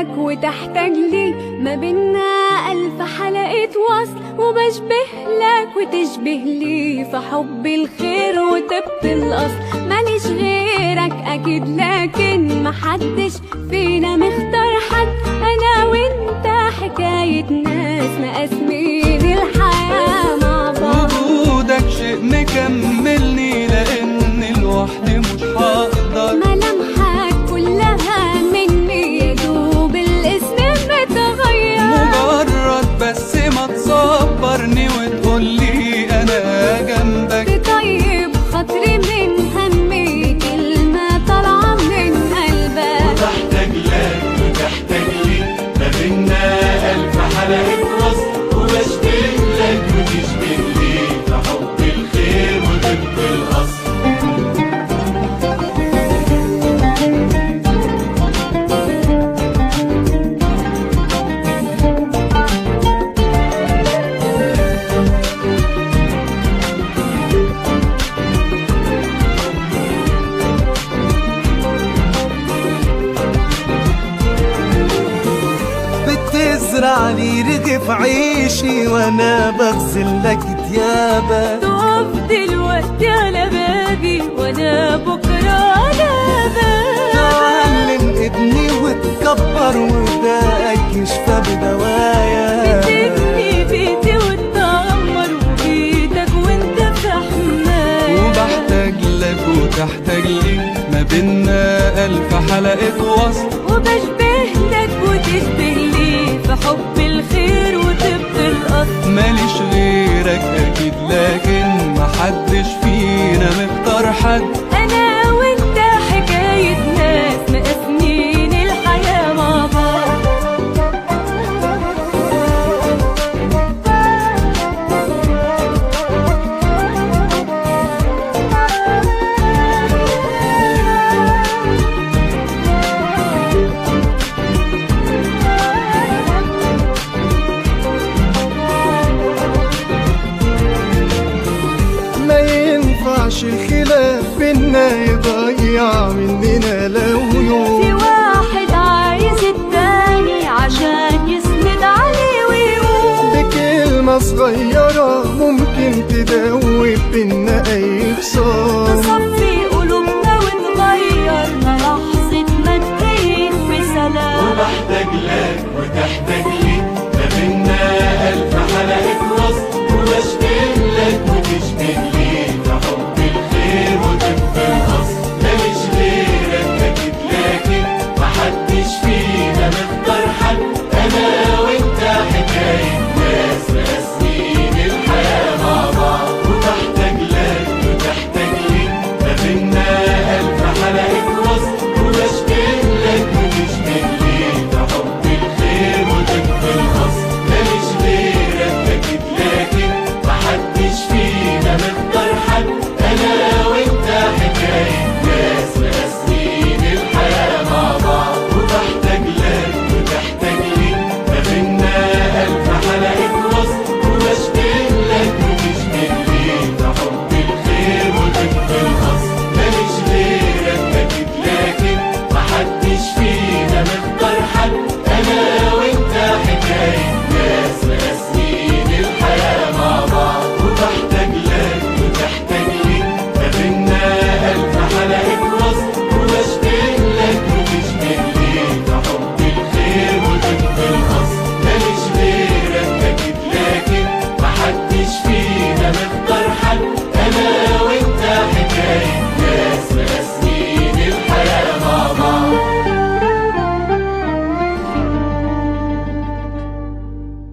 لك وتحتاج لي، ما بينا ألف حلقة وصل، وبشبه لك وتشبه لي في حب الخير وطب الأصل. ماليش غيرك أكيد لكن محدش فينا مختار حد، أنا وإنت حكاية ناس مقاسمين الحياة مع بعض. وجودك شيء مكملني لأن لوحدي مش هقدر. ملامحك كلها مني يدوب الاسم متغير، مجرد بس ما تصبرني وتقولي أنا جنبك، تطيب خاطري من همي كلمة طالعة من قلبك. وتحتاج لك وتحتاج لي، ما بينا ألف حلقة وصل، وبشبه لك وتشبه لي في حب الخير وطب الأصل. بتزرع لي رغف عيشي وانا بغسل لك ديابك. تقف دلوقتي على بابي وانا بكرة على بابك. تعلم ابني وتكبر وداك يشفى بدوايا. بتبني بيتي وتعمر وبيتك وانت في حماية. وبحتاج لك وتحتاج لي، ما بينا ألف حلقة وصل، وبشبه لك وتشبه لي في حب الخير وطب الأصل. ماليش غيرك أكيد لكن محدش فينا مختار حد، أنا وأنت حكاية ناس مقاسمين الحياة مع بعض. ما ينفعش الخلاف بينا يضيع مننا لو يوم. في واحد عايز التاني عشان يسند عليه ويقوم. بكلمة صغيرة ممكن تدوب بينا أي خسارة.